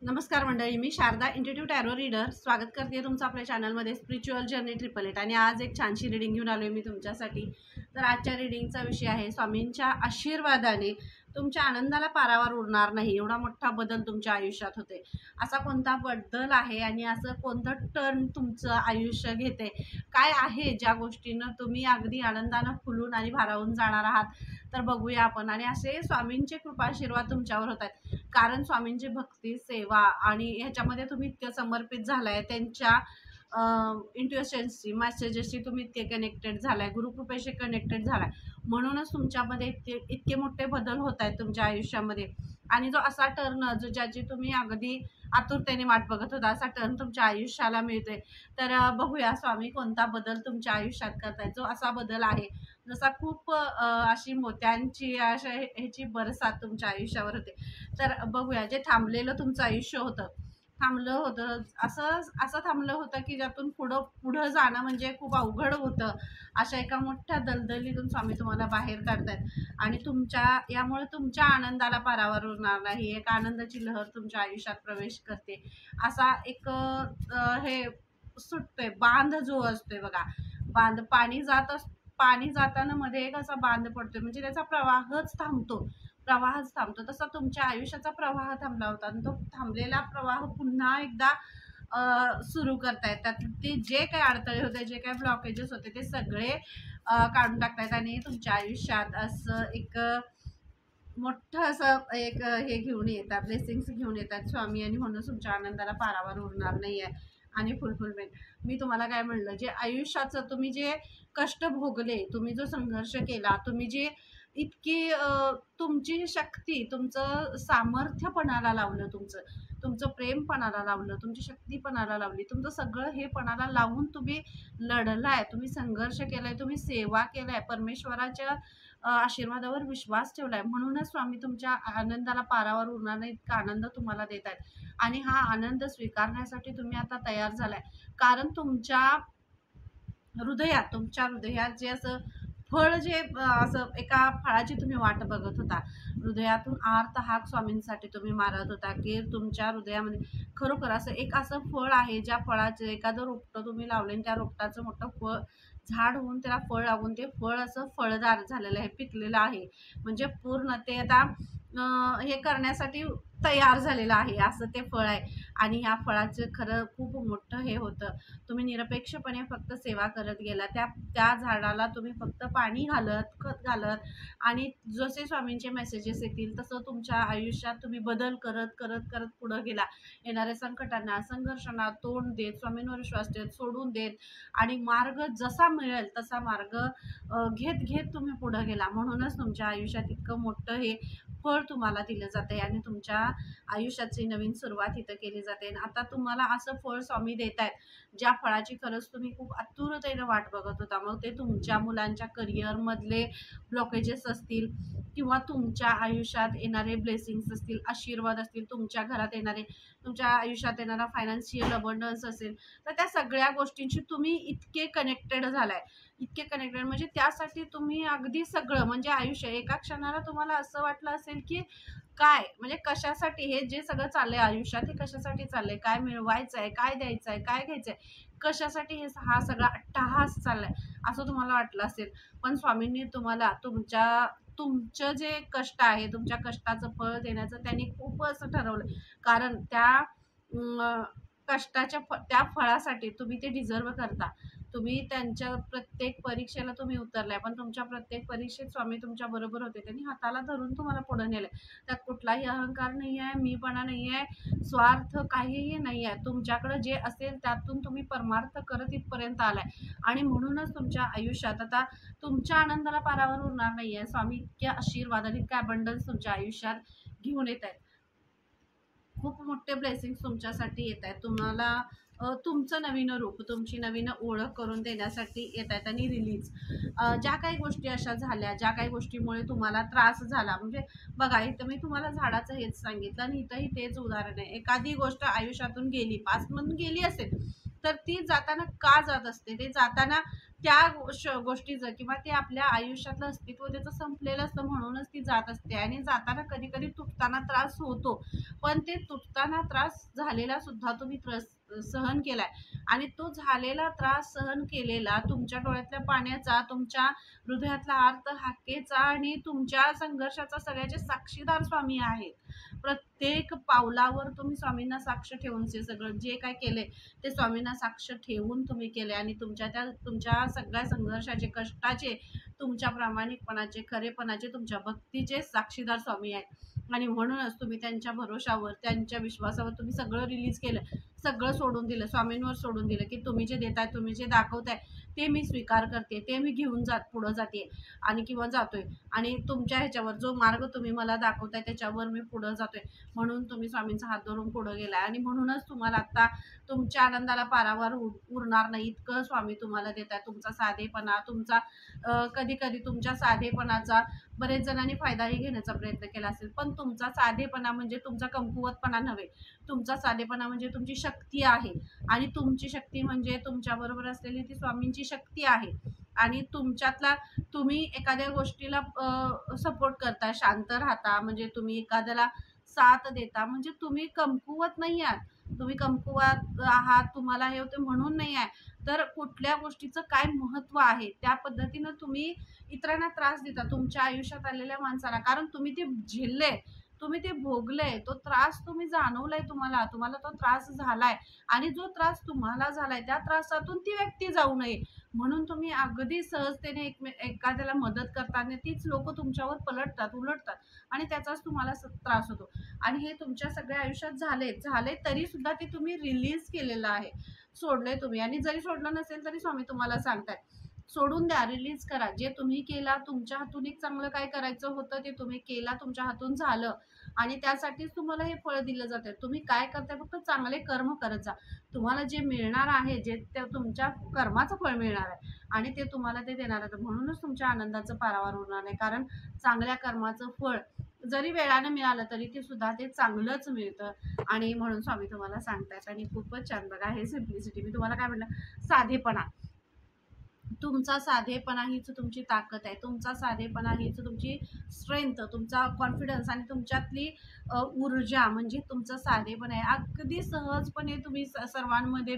नमस्कार मंडळी, मी Sharda इंट्युटिव्ह tarot reader स्वागत करते तुमचं आपल्या चॅनलमध्ये स्पिरिच्युअल जर्नी 888 आणि आज एक छानशी रीडिंग घेऊन आलो आहे मी तुमच्यासाठी। तर आजच्या रीडिंगचा विषय आहे स्वामींच्या आशीर्वादाने तुमच्या आनंदाला पारावर उरणार नाही, एवढा मोठा बदल तुमच्या आयुष्यात होते। असा कोणता बदल आहे आणि असं कोणतं टर्न तुमचं आयुष्य घेते, काय आहे ज्या गोष्टीनं तुम्ही अगदी आनंदानं फुलून आणि भारावून जाणार आहात, तर बघूया आपण। आणि असे स्वामींचे कृपा आशीर्वाद तुमच्यावर होत आहेत, कारण स्वामींची भक्ती सेवा आणि ह्याच्यामध्ये तुम्ही इतकं समर्पित झालाय, त्यांच्या इंट्युशन्सची मेसेजेसशी तुम्ही इतके कनेक्टेड झालाय, गुरुकृपेशी कनेक्टेड झालाय, म्हणूनच तुमच्यामध्ये इतके मोठे बदल होत आहेत तुमच्या आयुष्यामध्ये। आणि जो असा टर्न जो ज्याची तुम्ही अगदी आतुरतेने वाट बघत होता, असा टर्न तुमच्या आयुष्याला मिळतोय। तर बघूया स्वामी कोणता बदल तुमच्या आयुष्यात करतायत, जो असा बदल आहे जसा खूप अशी मोत्यांची अशा ह्याची बरसात तुमच्या आयुष्यावर होते। तर बघूया, जे थांबलेलं तुमचं आयुष्य होतं, थांबलं होतं, असं थांबलं होतं की ज्यातून पुढं जाणं म्हणजे खूप अवघड होतं, अशा एका मोठ्या दलदलीतून स्वामी तुम्हाला बाहेर काढतायत। आणि यामुळे तुमच्या आनंदाला पारावर उरणार नाही, एक आनंदाची लहर तुमच्या आयुष्यात प्रवेश करते। असा एक हे सुटतोय बांध जो असतोय बघा, बांध पाणी जाताना मध्ये एक असा बांध पडतोय, म्हणजे त्याचा प्रवाहच थांबतो। तसा तुमच्या आयुष्याचा प्रवाह थांबला होता आणि तो थांबलेला प्रवाह पुन्हा एकदा सुरू करतायत। त्यात ते जे काही अडथळे होते, जे काही ब्लॉकेजेस होते, ते सगळे काढून टाकतायत आणि तुमच्या आयुष्यात असं एक मोठं असं एक हे घेऊन येतात, ब्लेसिंग्स घेऊन येतात स्वामी। आणि म्हणून तुमच्या आनंदाला पारावर उरणार नाही आहे आणि फुलफिलमेंट। मी तुम्हाला काय म्हणलं, जे आयुष्याचं तुम्ही जे कष्ट भोगले, तुम्ही जो संघर्ष केला, तुम्ही जे इतकी तुमची शक्ती, तुमचं सामर्थ्य पणाला लावलं, तुमचं प्रेम पणाला लावलं, तुमची शक्ती पणाला लावली, तुमचं सगळं हे पणाला लावून तुम्ही लढलाय, तुम्ही संघर्ष केलाय, तुम्ही सेवा केलाय, परमेश्वराच्या आशीर्वादावर विश्वास ठेवलाय, म्हणूनच स्वामी तुमच्या आनंदाला पारावर उरणार नाही इतका आनंद तुम्हाला देत आहेत। आणि हा आनंद स्वीकारण्यासाठी तुम्ही आता तयार झालाय, कारण तुमच्या हृदयात जे असं फळ, जे असं एका फळाची तुम्ही वाट बघत होता, हृदयातून आर्त हाक स्वामींसाठी तुम्ही मारत होता की तुमच्या हृदयामध्ये खरोखर असं फळ आहे, ज्या फळाचं एखादं रोपटं तुम्ही लावले आणि त्या रोपटाचं मोठं फळ झाड होऊन त्याला फळ लागून ते फळ असं फळदार झालेलं आहे, पिकलेलं आहे, म्हणजे पूर्ण ते आता हे करण्यासाठी तयार झालेलं आहे, असं ते फळ आहे। आणि ह्या फळाचं खरं खूप मोठं हे होतं, तुम्ही निरपेक्षपणे फक्त सेवा करत गेला, त्या झाडाला तुम्ही फक्त पाणी घालत, खत घालत, आणि जसे स्वामींचे मेसेजेस येतील तसं तुमच्या आयुष्यात तुम्ही बदल करत करत करत पुढं गेला। येणाऱ्या संकटांना, संघर्षांना तोंड देत, स्वामींवर विश्वास देत, सोडून देत, आणि मार्ग जसा मिळेल तसा मार्ग घेत घेत तुम्ही पुढं गेला, म्हणूनच तुमच्या आयुष्यात इतकं मोठं हे फळ तुम्हाला दिलं जाते आणि तुमच्या आयुष्याची नवीन सुरुवात इथं केली जाते। आता तुम्हाला असं फळ स्वामी देत आहेत, ज्या फळाची खरंच तुम्ही खूप आतुरतेनं वाट बघत होता। मग ते तुमच्या मुलांच्या करिअरमधले ब्लॉकेजेस असतील, किंवा तुमच्या आयुष्यात येणारे ब्लेसिंग्स असतील, आशीर्वाद असतील, तुमच्या आयुष्यात येणारा फायनान्शियल अबंडन्स असेल, तर त्या सगळ्या गोष्टींशी तुम्ही इतके कनेक्टेड झालाय, इतके कनेक्टेड म्हणजे त्यासाठी तुम्ही अगदी सगळं, म्हणजे आयुष्य एका क्षणाला तुम्हाला असं वाटलं असेल की काय, म्हणजे कशासाठी हे जे सगळं चाललंय आयुष्यात, हे कशासाठी चाललंय, काय मिळवायचं आहे, काय द्यायचं आहे, काय घ्यायचं आहे, कशासाठी हा सगळा अट्टाहास चाललाय, असं तुम्हाला वाटलं असेल। पण स्वामींनी तुम्हाला तुमचं जे कष्ट आहे, तुमच्या कष्टाचं फळ देण्याचं त्यांनी खूप असं ठरवलं, कारण त्या फळासाठी तुम्ही ते डिझर्व करता। तुम्ही त्यांच्या प्रत्येक परीक्षेला तुम्ही उतरलाय, पण तुमच्या प्रत्येक परीक्षेत स्वामी तुमच्या बरोबर होते, त्यांनी हाताला धरून तुम्हाला पुढे नेलंय। त्यात कुठलाही अहंकार नाही आहे, मीपणा नाही आहे, स्वार्थ काहीही नाही आहे, तुमच्याकडे जे असेल त्यातून तुम्ही परमार्थ करत इथपर्यंत आलाय। आणि म्हणूनच तुमच्या आयुष्यात आता तुमच्या आनंदाला पारावर उरणार नाही आहे, स्वामी इतके आशीर्वाद आणि इतके अबंडन्स तुमच्या आयुष्यात घेऊन येत आहेत, खूप मोठे ब्लेसिंग्स तुमच्यासाठी येत आहेत, तुम्हाला तुमचं नवीन रूप, तुमची नवीन ओळख करून देण्यासाठी येत आहेत। आणि रिलीज, ज्या काही गोष्टी अशा झाल्या, ज्या काही गोष्टीमुळे तुम्हाला त्रास झाला, म्हणजे बघा इथं मी तुम्हाला झाडाचं हेच सांगितलं आणि इथंही तेच उदाहरण आहे। एखादी गोष्ट आयुष्यातून गेली, पासमधून गेली असेल, तर ती जाताना का जात असते, ते जाताना त्या गोष्टीचं किंवा ते आपल्या आयुष्यातलं अस्तित्व त्याचं संपलेलं असतं, म्हणूनच ती जात असते. आणि जाताना कधी कधी तुटताना त्रास होतो, पण ते तुटताना त्रास झालेला सुद्धा तुम्ही सहन केलाय. आणि तो झालेला त्रास सहन केलेला तुमच्या डोळ्यातल्या पाण्याचा, तुमच्या हृदयातला आर्त हाकेचा आणि तुमच्या संघर्षाचा सगळ्याचे साक्षीदार स्वामी आहेत. प्रत्येक पावलावर तुम्ही स्वामींना साक्ष ठेवून सगळं जे काय केले ते स्वामींना साक्ष ठेवून तुम्ही केले. आणि तुमच्या सगळ्या संघर्षाचे, कष्टाचे, तुमच्या प्रामाणिकपणाचे, खरेपणाचे, तुमच्या भक्तीचे साक्षीदार स्वामी आहेत. आणि म्हणूनच तुम्ही त्यांच्या भरोशावर, त्यांच्या विश्वासावर तुम्ही सगळं रिलीज केलं, सगळं सोडून दिलं, स्वामींवर सोडून दिलं, की तुम्ही जे देताय, तुम्ही जे दाखवताय ते मी स्वीकार करते, ते मी घेऊन पुढं जाते आणि किंवा जातोय. आणि तुमच्या ह्याच्यावर जो मार्ग तुम्ही मला दाखवताय त्याच्यावर मी पुढं जातोय. म्हणून तुम्ही स्वामींचा हात धरून पुढं गेलाय. आणि म्हणूनच तुम्हाला आता तुमच्या आनंदाला पारावार उरणार नाही इतकं स्वामी तुम्हाला देत आहे. तुमचा साधेपणा, तुमचा कधी कधी तुमच्या साधेपणाचा बरेच जणांनी फायदाही घेण्याचा प्रयत्न केला असेल, पण तुमचा साधेपणा म्हणजे तुमचा कमकुवतपणा नव्हे. तुमचा साधेपणा म्हणजे तुमची शक्ती आहे. आणि तुमची शक्ती म्हणजे तुमच्याबरोबर असलेली ती स्वामींची शक्ती आहे. आणि तुमच्यातला तुम्ही एखाद्या गोष्टीला सपोर्ट करता, शांत राहता, म्हणजे तुम्ही एखाद्याला साथ देता, म्हणजे तुम्ही कमकुवत नाही आहात. तुम्ही कमकुवत आहात, तुम्हाला हे होते म्हणून नाही आहे, तर कुठल्या गोष्टीचं काय महत्त्व आहे त्या पद्धतीनं तुम्ही इतरांना त्रास देता तुमच्या आयुष्यात आलेल्या माणसाला. कारण तुम्ही ते झेलले, तुम्ही ते भोगले, तो त्रास तुम्ही जाणवलाय, तुम्हाला तो त्रास झालाय. आणि जो त्रास तुम्हाला झालाय त्या त्रासातून ती व्यक्ती जाऊ नये म्हणून तुम्ही अगदी सहजतेने एखाद्याला मदत करताना तीच लोक तुमच्यावर पलटतात, उलटतात, आणि त्याचाच तुम्हाला त्रास होतो. आणि हे तुमच्या सगळ्या आयुष्यात झाले तरी सुद्धा ते तुम्ही रिलीज केलेलं आहे, सोडलंय तुम्ही. आणि जरी सोडलं नसेल तरी स्वामी तुम्हाला सांगतायत, सोडून द्या, रिलीज करा. जे तुम्ही केला, तुमच्या हातून एक चांगलं काय करायचं होतं ते तुम्ही केला, तुमच्या हातून झालं. आणि त्यासाठीच तुम्हाला हे फळ दिलं जातं. तुम्ही काय करताय, फक्त चांगले कर्म करत जा. तुम्हाला जे मिळणार आहे, जे ते तुमच्या कर्माचं फळ मिळणार आहे, आणि ते तुम्हाला ते देणार आहे. म्हणूनच तुमच्या आनंदाचं पारावार होणार नाही. कारण चांगल्या कर्माचं फळ जरी वेळानं मिळालं तरी ते सुद्धा ते चांगलंच मिळतं. आणि म्हणून स्वामी तुम्हाला सांगतायत. आणि खूपच छान बघा, हे सिम्प्लिसिटी मी तुम्हाला काय म्हटलं, साधेपणा. तुमचा साधेपणा हीच तुमची ताकद आहे. तुमचा साधेपणा हीच तुमची स्ट्रेंथ, तुमचा कॉन्फिडन्स आणि तुमच्यातली ऊर्जा म्हणजे तुमचं साधेपण आहे. अगदी सहजपणे तुम्ही सर्वांमध्ये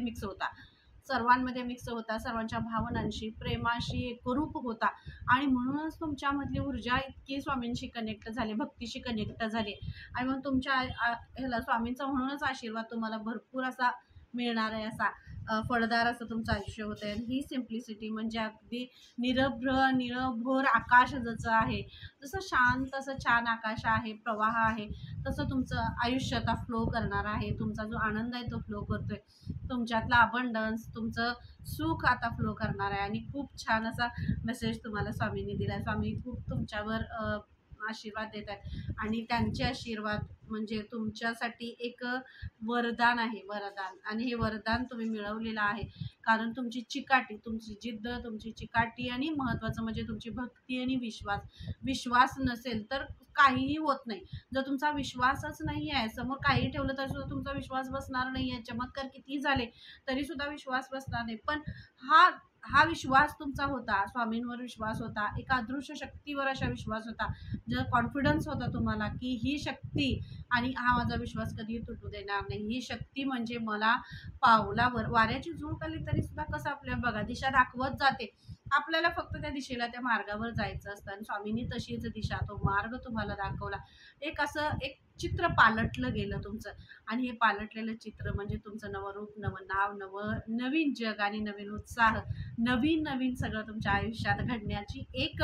मिक्स होता, सर्वांच्या भावनांशी, प्रेमाशी एकरूप होता. आणि म्हणूनच तुमच्यामधली ऊर्जा इतकी स्वामींशी कनेक्ट झाली, भक्तीशी कनेक्ट झाली. आणि मग तुमच्या ह्याला स्वामींचा म्हणूनच आशीर्वाद तुम्हाला भरपूर असा मिळणार आहे, असा फळदार असं तुमचं आयुष्य होतं आहे. ही सिम्प्लिसिटी म्हणजे अगदी निरभ्र आकाश जसं आहे, जसं शांत असं छान आकाश आहे, प्रवाह आहे, तसं तुमचं आयुष्य आता फ्लो करणार आहे. तुमचा जो आनंद आहे तो फ्लो करतोय, तुमच्यातला अबंडन्स, तुमचं सुख आता फ्लो करणार आहे. आणि खूप छान असा मेसेज तुम्हाला स्वामींनी दिला. स्वामी खूप तुमच्यावर आशीर्वाद देत आहेत. आणि त्यांचे आशीर्वाद म्हणजे तुमच्यासाठी एक वरदान आहे, वरदान. आणि हे वरदान तुम्ही मिळवलेलं आहे, कारण तुमची चिकाटी, तुमची जिद्द, तुमची चिकाटी, आणि महत्त्वाचं म्हणजे तुमची भक्ती आणि विश्वास नसेल तर काहीही होत नाही. जर तुमचा विश्वासच नाही आहे, समोर काही ठेवलं तरी सुद्धा तुमचा विश्वास बसणार नाही आहे. चमत्कार किती झाले तरी सुद्धा विश्वास बसणार नाही. पण हा विश्वास तुमचा होता, स्वामींवर विश्वास होता, एका अदृश्य शक्तीवर अशा विश्वास होता, जर कॉन्फिडन्स होता तुम्हाला की ही शक्ती आणि हा माझा विश्वास कधी तुटू देणार नाही. ही शक्ती म्हणजे मला पावलावर वाऱ्याची झुळूक आली तरी सुद्धा कसं आपल्या बघा दिशा दाखवत जाते. आपल्याला फक्त त्या दिशेला, त्या मार्गावर जायचं असतं. आणि स्वामींनी तशीच दिशा, तो मार्ग तुम्हाला दाखवला. एक चित्र पालटलं गेलं तुमचं. आणि हे पालटलेलं चित्र म्हणजे तुमचं नवरूप, नवं नाव, नवीन जग आणि नवीन उत्साह, नवीन सगळं तुमच्या आयुष्यात घडण्याची एक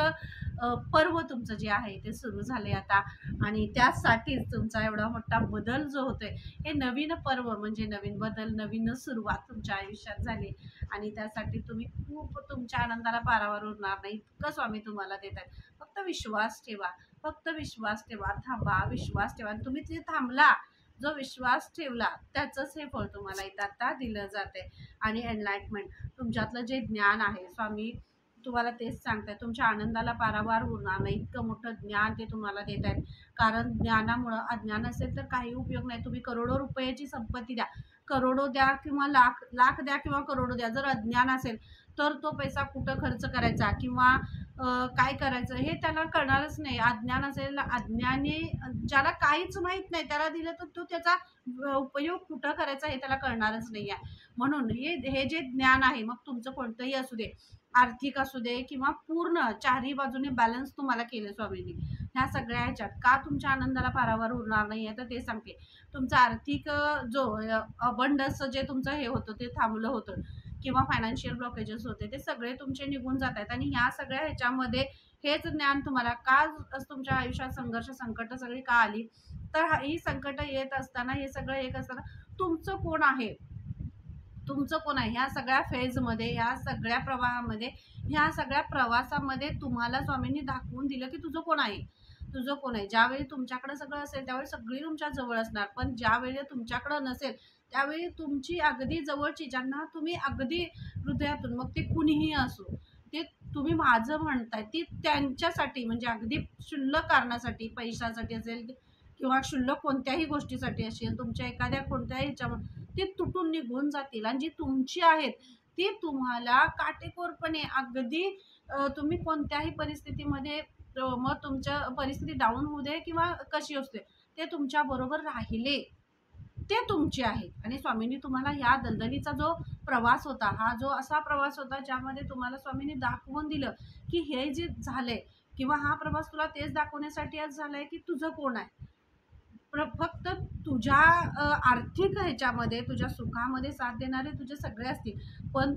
पर्व तुमचं जे आहे ते सुरू झाले आता. आणि त्यासाठीच तुमचा एवढा मोठा बदल जो होतोय, हे नवीन पर्व म्हणजे नवीन बदल, नवीन सुरुवात तुमच्या आयुष्यात झाली. आणि त्यासाठी तुम्ही खूप तुमच्या आनंदाला पारावार उरणार नाही इतकं स्वामी तुम्हाला देत आहेत. फक्त विश्वास ठेवा, थांबा, विश्वास ठेवा. आणि तुम्ही तिथे थांबला, जो विश्वास ठेवला त्याचंच हे फळ तुम्हाला इथं आता दिलं जाते. आणि एनलाइटमेंट, तुमच्यातलं जे ज्ञान आहे, स्वामी तुम्हाला तेच सांगताय, तुमच्या आनंदाला पारावार उरणार नाही इतकं मोठं ज्ञान ते तुम्हाला देत आहेत. कारण ज्ञानामुळं, अज्ञान असेल तर काही उपयोग नाही. तुम्ही करोडो रुपयाची संपत्ती द्या, करोडो द्या किंवा लाख द्या किंवा करोडो द्या, जर अज्ञान असेल तर तो पैसा कुठं खर्च करायचा किंवा काय करायचं हे त्याला कळणारच नाही. अज्ञान असेल, अज्ञानी ज्याला काहीच माहीत नाही त्याला दिलं तर तो त्याचा उपयोग कुठं करायचा हे त्याला कळणारच नाही आहे. म्हणून हे जे ज्ञान आहे, मग तुमचं कोणतंही असू दे, आर्थिक असू दे किंवा पूर्ण चारही बाजूने बॅलन्स तुम्हाला केलं स्वामींनी. ह्या सगळ्या ह्याच्यात का तुमच्या आनंदाला पारावार उरणार नाही आहे, तर ते सांगते. तुमचं आर्थिक जो अबंडन्स जे तुमचं हे होतं ते थांबलं होतं किंवा फायनान्शियल ब्लॉकेजेस होते ते सगळे तुमचे निघून जात आहेत. आणि ह्या सगळ्या ह्याच्यामध्ये हेच ज्ञान तुम्हाला का तुमच्या आयुष्यात संघर्ष संकट सगळी का आली, तर ही संकट येत असताना, हे सगळं एक असताना तुमचं कोण आहे, तुमचं कोण आहे ह्या सगळ्या फेजमध्ये, ह्या सगळ्या प्रवाहामध्ये, ह्या सगळ्या प्रवासामध्ये तुम्हाला स्वामींनी दाखवून दिलं की तुझं कोण आहे, तुझं कोण आहे. ज्यावेळी तुमच्याकडे सगळं असेल त्यावेळी सगळी तुमच्या जवळ असणार, पण ज्यावेळी तुमच्याकडं नसेल त्यावेळी तुमची अगदी जवळची, ज्यांना तुम्ही अगदी हृदयातून, मग ते कुणीही असो, ते तुम्ही माझं म्हणताय, ती त्यांच्यासाठी म्हणजे अगदी क्षुल्लक कारणासाठी, पैशासाठी असेल किंवा क्षुल्लक कोणत्याही गोष्टीसाठी असेल, तुमच्या एखाद्या कोणत्याही ह्याच्यामध्ये ते तुटून निघून जातील. आणि जी तुमची आहेत ती तुम्हाला काटेकोरपणे अगदी तुम्ही कोणत्याही परिस्थितीमध्ये मग तुमच्या परिस्थिती डाऊन होऊ दे किंवा कशी असते, ते तुमच्या बरोबर राहिले ते तुमचे आहेत. आणि स्वामींनी तुम्हाला ह्या दलदलीचा जो प्रवास होता, हा जो असा प्रवास होता ज्यामध्ये तुम्हाला स्वामींनी दाखवून दिलं की हे जे झालंय किंवा हा प्रवास तुला तेच दाखवण्यासाठी आज झालाय की तुझं कोण आहे. फक्त तुझ्या आर्थिक ह्याच्यामध्ये, तुझ्या सुखामध्ये साथ देणारे तुझे सगळे असतील, पण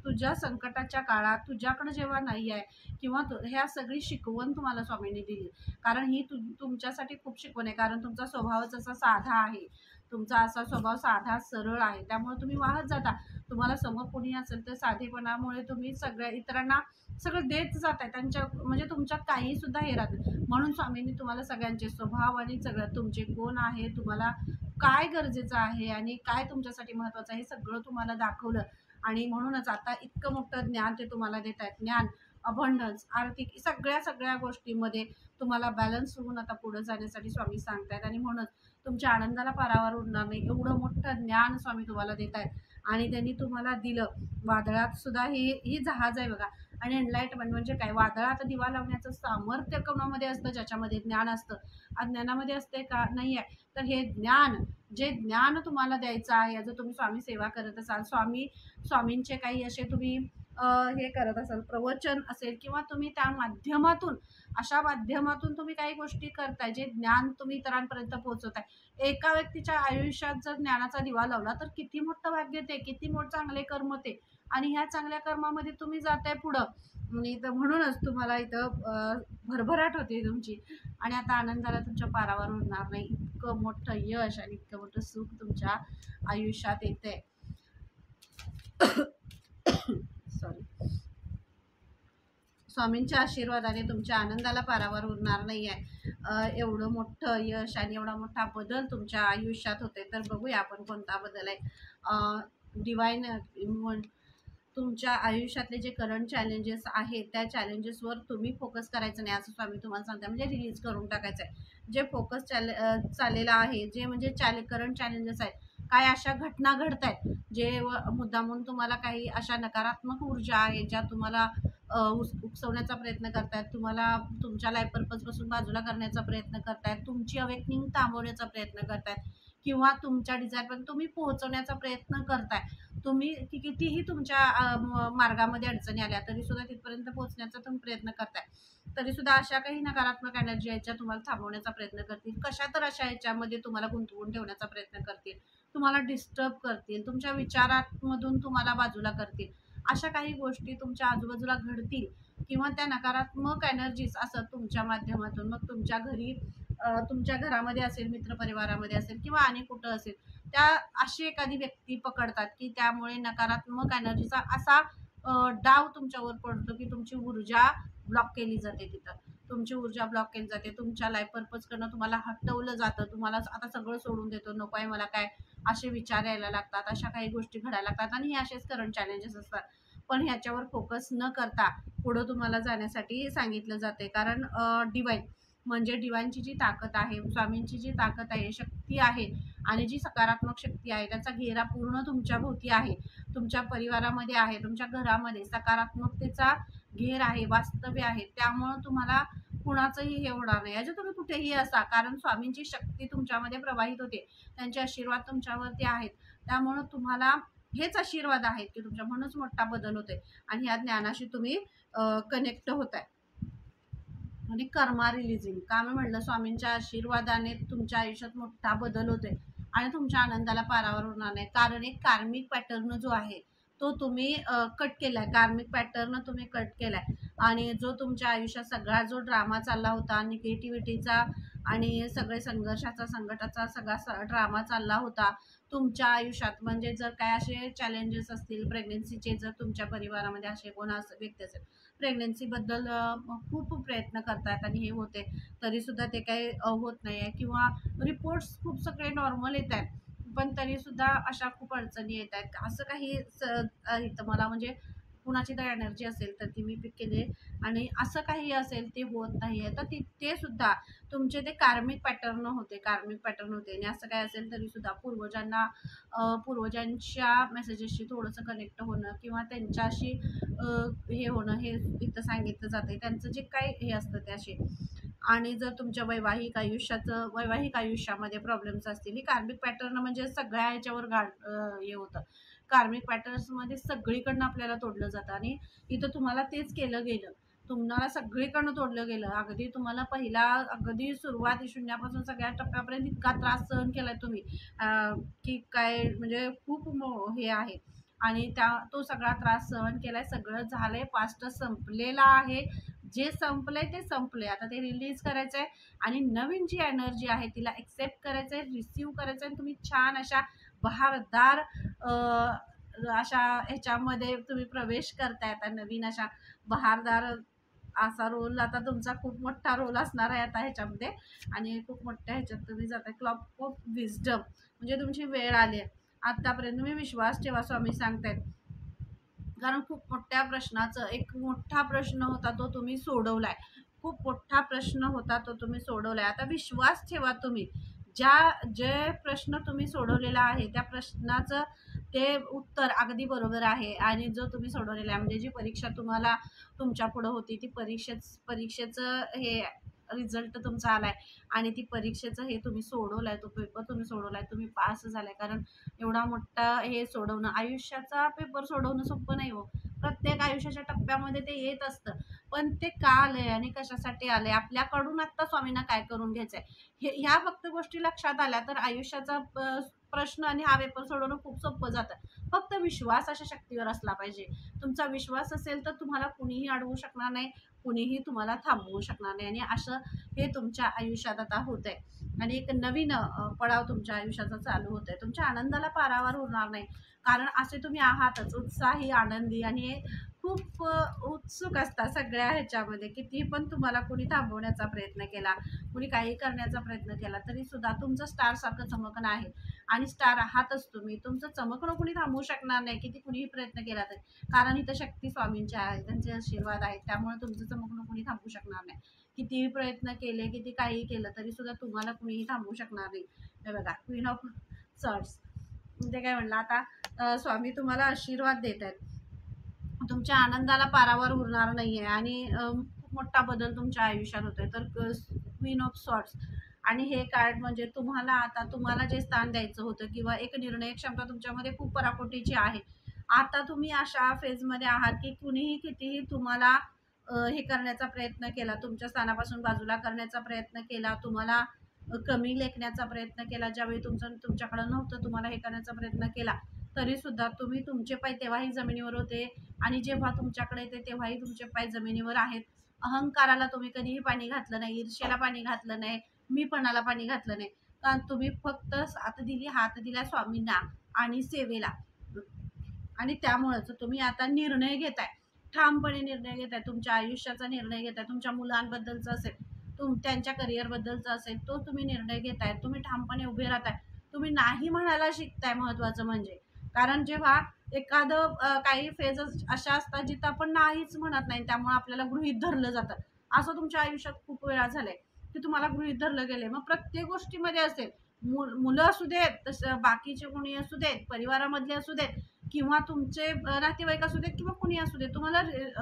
तुझ्या संकटाच्या काळात तुझ्याकडे जेव्हा नाही आहे किंवा ह्या सगळी शिकवण तुम्हाला स्वामींनी दिली. कारण ही तुमच्यासाठी खूप शिकवण आहे. कारण तुमचा स्वभावच असा साधा आहे, तुमचा असा स्वभाव साधा सरळ आहे, त्यामुळे तुम्ही वाहत जाता. तुम्हाला समोर कोणी असेल तर साधेपणामुळे तुम्ही सगळ्या इतरांना सगळं देत जाताय, त्यांच्या म्हणजे तुमच्यात काही सुद्धा हे राहत नाही. म्हणून स्वामींनी तुम्हाला सगळ्यांचे स्वभाव आणि सगळं तुमचे कोण आहे, तुम्हाला काय गरजेचं आहे आणि काय तुमच्यासाठी महत्त्वाचं आहे, हे सगळं तुम्हाला दाखवलं. आणि म्हणूनच आता इतकं मोठं ज्ञान ते तुम्हाला देत आहेत. ज्ञान, अबंडन्स, आर्थिक सगळ्या गोष्टींमध्ये तुम्हाला बॅलन्स होऊन आता पुढे जाण्यासाठी स्वामी सांगतायत. आणि म्हणूनच तुमच्या आनंदाला पारावार उरणार नाही एवढं मोठं ज्ञान स्वामी तुम्हाला देत आहेत. आणि त्यांनी तुम्हाला दिलं. वादळात सुद्धा ही जहाज आहे बघा. आणि एनलाइटमेंट म्हणजे काय, वादळात दिवा लावण्याचं सामर्थ्य कोणामध्ये असतं, ज्याच्यामध्ये ज्ञान असतं. अज्ञानामध्ये असते का, नाही आहे. तर हे ज्ञान, जे ज्ञान तुम्हाला द्यायचं आहे, जर तुम्ही स्वामी सेवा करत असाल, स्वामींचे काही असे तुम्ही हे करत असाल, प्रवचन असेल किंवा तुम्ही त्या माध्यमातून, अशा माध्यमातून तुम्ही काही गोष्टी करताय, जे ज्ञान तुम्ही इतरांपर्यंत पोहोचवताय. एका व्यक्तीच्या आयुष्यात जर ज्ञानाचा दिवा लावला तर किती मोठं भाग्य ते, किती चांगले कर्म ते. आणि ह्या चांगल्या कर्मामध्ये तुम्ही जाताय पुढं. आणि तर म्हणूनच तुम्हाला इथं भरभराट होते तुमची. आणि आता आनंदाला तुमच्या पारावर उरणार नाही. इतकं मोठं यश आणि इतकं मोठं सुख तुमच्या आयुष्यात येतंय. सॉरी. स्वामींच्या आशीर्वादाने तुमच्या आनंदाला पारावर उरणार नाही आहे. एवढं मोठं यश आणि एवढा मोठा बदल तुमच्या आयुष्यात होते. तर बघूया आपण कोणता बदल आहे. डिवाइन तुमच्या आयुष्यातले जे करंट चॅलेंजेस आहेत त्या चॅलेंजेसवर तुम्ही फोकस करायचं नाही, असं स्वामी तुम्हाला सांगतात. म्हणजे रिलीज करून टाकायचं आहे. जे फोकस चाललेलं आहे, जे म्हणजे करंट चॅलेंजेस आहेत, काय अशा घटना घडत आहेत जे मुद्दामून तुम्हाला काही अशा नकारात्मक ऊर्जा आहे ज्या तुम्हाला उकसवण्याचा प्रयत्न करतायत, तुम्हाला तुमच्या लाईफ पर्पजपासून बाजूला करण्याचा प्रयत्न करतायत, तुमची अवेकनिंग थांबवण्याचा प्रयत्न करतायत किंवा तुमच्या डिझायरपर्यंत तुम्ही पोहोचवण्याचा प्रयत्न करताय. तुम्ही कितीही तुमच्या मार्गामध्ये अडचणी आल्या तरीसुद्धा तिथपर्यंत पोहोचण्याचा तुम्ही प्रयत्न करताय, तरीसुद्धा अशा काही नकारात्मक एनर्जी आहेत ज्या तुम्हाला थांबवण्याचा प्रयत्न करतील. कशा तर अशा ह्याच्यामध्ये तुम्हाला गुंतवून ठेवण्याचा प्रयत्न करतील, तुम्हाला डिस्टर्ब करतील, तुमच्या विचारांमधून तुम्हाला बाजूला करतील. अशा काही गोष्टी तुमच्या आजूबाजूला घडतील किंवा त्या नकारात्मक एनर्जीज असतात तुमच्या माध्यमातून. मग तुमच्या घरी, तुमच्या घरामध्ये असेल, मित्रपरिवारामध्ये असेल किंवा आणि कुठं असेल, त्या अशी एखादी व्यक्ती पकडतात की त्यामुळे नकारात्मक एनर्जीचा असा डाव तुमच्यावर पडतो की तुमची ऊर्जा ब्लॉक केली जाते. तिथं तुमची ऊर्जा ब्लॉक केली जाते. तुमच्या लाईफ पर्पजकडनं तुम्हाला हटवलं जातं. तुम्हाला आता सगळं सोडून देतो, नको आहे मला काय, असे विचार यायला लागतात, अशा काही गोष्टी घडायला लागतात. आणि हे असेच करंट चॅलेंजेस असतात. पण ह्याच्यावर फोकस न करता पुढं तुम्हाला जाण्यासाठी सांगितलं जाते. कारण डिवाइन म्हणजे डिवाइनची जी ताकद आहे, स्वामींची जी ताकद आहे, शक्ती आहे, आणि जी सकारात्मक शक्ती आहे त्याचा घेरा पूर्ण तुमच्या भोवती आहे, तुमच्या परिवारामध्ये आहे, तुमच्या घरामध्ये सकारात्मकतेचा घेर आहे, वास्तव्य आहे. त्यामुळं तुम्हाला कुणाचंही हे होणार नाही. याचे तुम्ही कुठेही असा, कारण स्वामींची शक्ती तुमच्यामध्ये प्रवाहित होते, त्यांचे आशीर्वाद तुमच्यावरती आहेत. त्यामुळं तुम्हाला हेच आशीर्वाद आहेत की तुमच्या म्हणूनच मोठा बदल होतोय आणि ह्या ज्ञानाशी तुम्ही कनेक्ट होताय. आणि कर्मा रिलीजिंग का मी म्हटलं, स्वामींच्या आशीर्वादाने तुमच्या आयुष्यात मोठा बदल होतोय आणि तुमच्या आनंदाला पारावर होणार नाही. कारण एक कार्मिक पॅटर्न जो आहे तो तुम्ही कट केलाय, कार्मिक पॅटर्न तुम्ही कट केलाय. आणि जो तुमच्या आयुष्यात सगळा जो ड्रामा चालला होता, निगेटिव्हिटीचा आणि सगळे संघर्षाचा संकटाचा सगळा ड्रामा चालला होता तुमच्या आयुष्यात, म्हणजे जर काय असे चॅलेंजेस असतील प्रेग्नेन्सीचे, जर तुमच्या परिवारामध्ये असे कोण व्यक्ती असेल प्रेग्नेन्सीबद्दल खूप प्रयत्न करतात आणि हे होते तरीसुद्धा ते काही होत नाही आहे, किंवा रिपोर्ट्स खूप सगळे नॉर्मल येत आहेत पण तरीसुद्धा अशा खूप अडचणी येत आहेत, असं काही इथं मला म्हणजे कुणाची तर एनर्जी असेल तर ती मी पिक केली आणि असं काही असेल ते होत नाही आहे, तर ते सुद्धा तुमचे ते कार्मिक पॅटर्न होते, कार्मिक पॅटर्न होते. आणि असं काय असेल तरीसुद्धा पूर्वजांना पूर्वजांच्या मेसेजेसशी थोडंसं कनेक्ट होणं किंवा त्यांच्याशी हे होणं हे इथं सांगितलं जाते, त्यांचं जे काही हे असतं त्याशी. आणि जर तुमच्या वैवाहिक आयुष्यामध्ये प्रॉब्लेम्स असतील, ही कार्मिक पॅटर्न म्हणजे सगळ्या ह्याच्यावर हे होतं. कार्मिक पॅटर्न्समध्ये सगळीकडनं आपल्याला तोडलं जातं आणि इथं तुम्हाला तेच केलं गेलं, तुम्हाला सगळीकडनं तोडलं गेलं. अगदी तुम्हाला पहिला अगदी सुरुवाती शून्यापासून सगळ्या टप्प्यापर्यंत इतका त्रास सहन केलाय तुम्ही की काय म्हणजे खूप हे आहे. आणि तो सगळा त्रास सहन केलाय, सगळं झालंय, पास्ट संपलेला आहे. जे संपलंय ते संपलंय, आता ते रिलीज करायचं आहे आणि नवीन जी एनर्जी आहे तिला एक्सेप्ट करायचं आहे, रिसीव्ह करायचं आहे. आणि तुम्ही छान अशा बहारदार अशा ह्याच्यामध्ये तुम्ही प्रवेश करताय आता, नवीन अशा बहारदार असा रोल आता तुमचा खूप मोठा रोल असणार आहे आता ह्याच्यामध्ये. आणि खूप मोठ्या ह्याच्यात तुम्ही जाताय. क्लॉक ऑफ विजडम म्हणजे तुमची वेळ आली आहे. आतापर्यंत तुम्ही विश्वास ठेवा, स्वामी सांगतायत. कारण खूप मोठ्या प्रश्नाचं, एक मोठा प्रश्न होता तो तुम्ही सोडवलाय, खूप मोठा प्रश्न होता तो तुम्ही सोडवलाय. आता विश्वास ठेवा तुम्ही, जे प्रश्न तुम्ही सोडवलेला आहे त्या प्रश्नाचं ते उत्तर अगदी बरोबर आहे. आणि जो तुम्ही सोडवलेला आहे म्हणजे जी परीक्षा तुम्हाला तुमच्या पुढं होती ती परीक्षेचं हे रिझल्ट तुमचा आलाय आणि ती परीक्षेचं हे तुम्ही सोडवलाय, तो पेपर तुम्ही सोडवलाय, तुम्ही पास झालाय. कारण एवढा मोठा हे सोडवणं, आयुष्याचा पेपर सोडवणं सोपं नाही हो. प्रत्येक आयुष्याच्या टप्प्यामध्ये ते येत असतं, पण ते का आलंय आणि कशासाठी आलंय, आपल्याकडून आत्ता स्वामींना काय करून घ्यायचंय, ह्या फक्त गोष्टी लक्षात आल्या तर आयुष्याचा प्रश्न आणि हा पेपर सोडवणं खूप सोपं जातं. फक्त विश्वास अशा शक्तीवर असला पाहिजे. तुमचा विश्वास असेल तर तुम्हाला कुणीही अडवू शकणार नाही, कुणीही तुम्हाला थांबवू शकणार नाही. आणि असं हे तुमच्या आयुष्यात आता होत आहे आणि एक नवीन पडाव तुमच्या आयुष्याचा चालू होत आहे. तुमच्या आनंदाला पारावार होणार नाही, कारण असे तुम्ही आहातच उत्साही, आनंदी आणि खूप उत्सुक असता सगळ्या ह्याच्यामध्ये. किती पण तुम्हाला कुणी थांबवण्याचा प्रयत्न केला, कुणी काही करण्याचा प्रयत्न केला तरी सुद्धा तुमचं स्टार सारखं चमकणं आहे आणि स्टार आहातच तुम्ही. तुमचं चमकणं कुणी थांबवू शकणार नाही, किती कुणीही प्रयत्न केला तरी, कारण इथं शक्ती स्वामींच्या आहे, त्यांचे आशीर्वाद आहेत. त्यामुळे तुमचं चमकणं कुणी थांबवू शकणार नाही. कितीही प्रयत्न केले, किती काही केलं तरी सुद्धा तुम्हाला कुणीही थांबवू शकणार नाही. हे बघा, क्वीन ऑफ सॉर्ड्स म्हणजे काय म्हणलं, आता स्वामी तुम्हाला आशीर्वाद देत आहेत, तुमच्या आनंदाला पारावर उरणार नाही आहे आणि खूप मोठा बदल तुमच्या आयुष्यात होतोय. तर क्वीन ऑफ सॉर्ड्स आणि हे कार्ड म्हणजे तुम्हाला जे स्थान द्यायचं होतं किंवा एक निर्णय क्षमता तुमच्यामध्ये खूप पराकोटीची आहे. आता तुम्ही अशा फेजमध्ये आहात की कुणीही कितीही तुम्हाला हे करण्याचा प्रयत्न केला, तुमच्या स्थानापासून बाजूला करण्याचा प्रयत्न केला, तुम्हाला कमी लेखण्याचा प्रयत्न केला, ज्यावेळी तुमच्याकडं नव्हतं तुम्हाला हे करण्याचा प्रयत्न केला तरीसुद्धा तुम्ही, तुमचे पाय तेव्हाही जमिनीवर होते आणि जेव्हा तुमच्याकडे येते तेव्हाही तुमचे पाय जमिनीवर आहेत. अहंकाराला तुम्ही कधीही पाणी घातलं नाही, ईर्ष्येला पाणी घातलं नाही, मीपणाला पाणी घातलं नाही. कारण तुम्ही फक्त हात दिला स्वामींना आणि सेवेला. आणि त्यामुळेच तुम्ही आता निर्णय घेताय, ठामपणे निर्णय घेताय, तुमच्या आयुष्याचा निर्णय घेताय, तुमच्या मुलांबद्दलचा असेल, त्यांच्या करिअरबद्दलचा असेल, तो तुम्ही निर्णय घेताय. तुम्ही ठामपणे उभे राहताय, तुम्ही नाही म्हणायला शिकताय. महत्त्वाचं म्हणजे, कारण जेव्हा एखादं काही फेजेस अशा असतात जिथं आपण नाहीच म्हणत नाही, त्यामुळे आपल्याला गृहीत धरलं जातं. असं तुमच्या आयुष्यात खूप वेळा झालंय की तुम्हाला गृहीत धरलं गेलंय. मग प्रत्येक गोष्टीमध्ये असेल, मुलं असू देत, तसं बाकीचे कोणी असू देत, परिवारामधले असू देत किंवा तुमचे नातेवाईक असू देत किंवा कोणी असू देत, तुम्हाला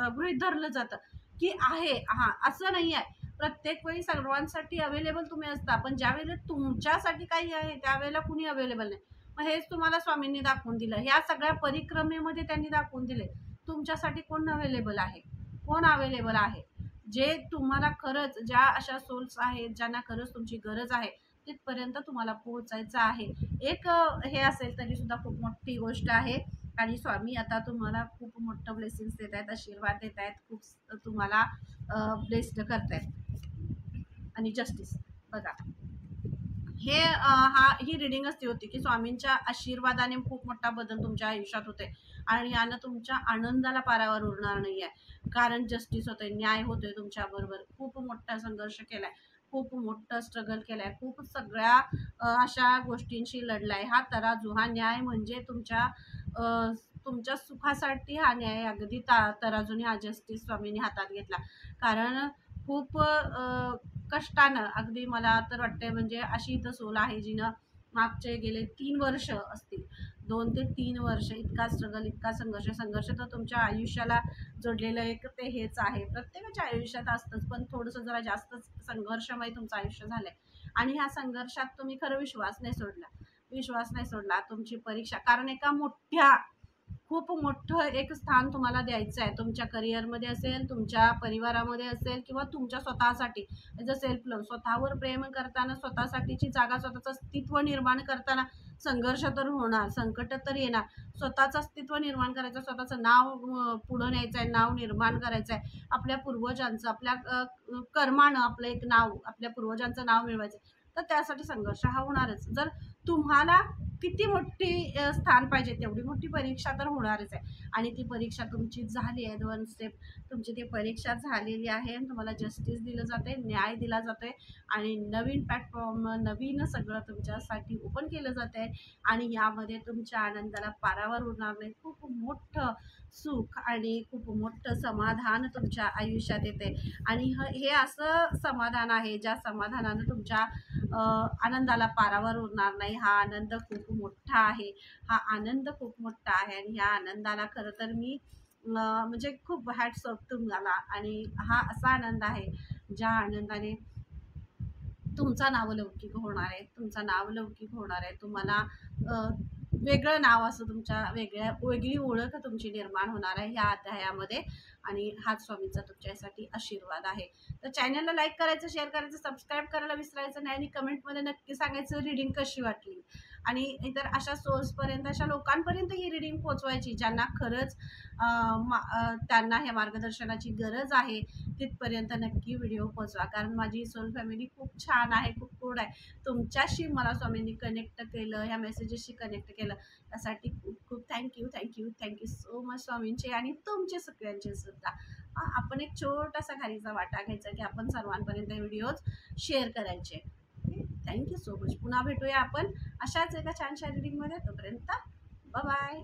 गृहीत धरलं जातं की आहे. हां, असं नाही आहे. प्रत्येक वेळी सर्वांसाठी अवेलेबल तुम्ही असता, पण ज्यावेळेला तुमच्यासाठी काही आहे त्यावेळेला कुणी अवेलेबल नाही. मग हेच तुम्हाला स्वामींनी दाखवून दिलं. ह्या सगळ्या परिक्रमेमध्ये त्यांनी दाखवून दिले तुमच्यासाठी कोण अवेलेबल आहे, कोण अवेलेबल आहे. जे तुम्हाला खरंच, ज्या अशा सोल्स आहेत ज्यांना खरंच तुमची गरज आहे तिथपर्यंत तुम्हाला पोहोचायचं आहे. एक हे असेल तरी सुद्धा खूप मोठी गोष्ट आहे. आणि स्वामी आता तुम्हाला खूप मोठं ब्लेसिंग्स देत आहेत, आशीर्वाद देत आहेत, खूप तुम्हाला ब्लेस्ड करतायत. आणि जस्टिस बघा, हे ही रिडिंग असती होती की स्वामींच्या आशीर्वादाने खूप मोठा बदल तुमच्या आयुष्यात होते आणि यानं तुमच्या आनंदाला पारावर उरणार नाही आहे. कारण जस्टिस होते, न्याय होतोय तुमच्याबरोबर. खूप मोठा संघर्ष केलाय, खूप मोठं स्ट्रगल केलाय, खूप सगळ्या अशा गोष्टींशी लढलाय. हा तराजू, हा न्याय म्हणजे तुमच्या सुखासाठी हा न्याय अगदी तराजूने हा जस्टिस स्वामींनी हातात घेतला. कारण खूप कष्टानं, अगदी मला तर वाटतंय म्हणजे अशी इथं सोल आहे जिनं मागचे गेले 3 वर्ष असतील, 2 ते 3 वर्ष इतका स्ट्रगल, इतका संघर्ष तर तुमच्या आयुष्याला जोडलेलं एक ते हेच आहे. प्रत्येकाच्या आयुष्यात असतंच, पण थोडंसं जरा जास्तच संघर्षमय तुमचं आयुष्य झालंय. आणि ह्या संघर्षात तुम्ही खरं विश्वास नाही सोडला. तुमची परीक्षा, कारण एका खूप मोठं एक स्थान तुम्हाला द्यायचं आहे. तुमच्या करिअरमध्ये असेल, तुमच्या परिवारामध्ये असेल किंवा तुमच्या स्वतःसाठी. जर सेल्फ लव्ह, स्वतःवर प्रेम करताना, स्वतःसाठीची जागा, स्वतःचं अस्तित्व निर्माण करताना संघर्ष तर होणार, संकट तर येणार. स्वतःचं अस्तित्व निर्माण करायचं, स्वतःचं नाव पुढं न्यायचं आहे, नाव निर्माण करायचं आहे. आपल्या पूर्वजांचं, आपल्या कर्मानं आपलं एक नाव, आपल्या पूर्वजांचं नाव मिळवायचं, तर त्यासाठी संघर्ष हा होणारच. जर तुम्हाला किती मोठी स्थान पाहिजे, तेवढी मोठी परीक्षा तर होणारच आहे. आणि ती परीक्षा तुमची झाली आहे. 2 स्टेप तुमची ती परीक्षा झालेली आहे. तुम्हाला जस्टिस दिलं जाते, न्याय दिला जातोय आणि नवीन प्लॅटफॉर्म, नवीन सगळं तुमच्यासाठी ओपन केलं जात आहे. आणि यामध्ये तुमच्या आनंदाला पारावर उरणार नाही. खूप मोठं सुख आणि खूप मोठं समाधान तुमच्या आयुष्यात येते. आणि हे असं समाधान आहे ज्या समाधानानं तुमच्या आनंदाला पारावर उरणार नाही. हा आनंद खूप मोठा आहे, हा आनंद खूप मोठा आहे. आणि ह्या आनंदाला खरं तर मी म्हणजे खूप हॅट्स ऑफ तुम्हाला. आणि हा असा आनंद आहे ज्या आनंदाने तुमचा नावलौकिक होणार आहे, तुम्हाला वेगळं नाव असं, तुमच्या वेगळी ओळख तुमची निर्माण होणार आहे ह्या अध्यायामध्ये. आणि हाच स्वामींचा तुमच्यासाठी आशीर्वाद आहे. तर चॅनलला लाईक करायचं, शेअर करायचं, सबस्क्राईब करायला विसरायचं नाही. आणि कमेंटमध्ये नक्की सांगायचं रिडिंग कशी वाटली. आणि इतर अशा सोर्सपर्यंत, अशा लोकांपर्यंत ही रिडिंग पोचवायची ज्यांना खरंच त्यांना ह्या मार्गदर्शनाची गरज आहे. तिथपर्यंत नक्की व्हिडिओ पोचवा. कारण माझी सोल फॅमिली खूप छान आहे, खूप गोड आहे. तुमच्याशी मला स्वामींनी कनेक्ट केलं, ह्या मेसेजेसशी कनेक्ट केलं, त्यासाठी खूप खूप थँक्यू सो मच स्वामींचे आणि तुमचे सगळ्यांचे सुद्धा. आपण एक छोटासा खारीचा वाटा घ्यायचा की आपण सर्वांपर्यंत व्हिडिओज शेअर करायचे. Thank you so much. पुन्हा भेटूया आपण अशाच एका छानशा रीडिंगमध्ये. तोपर्यंत बाय.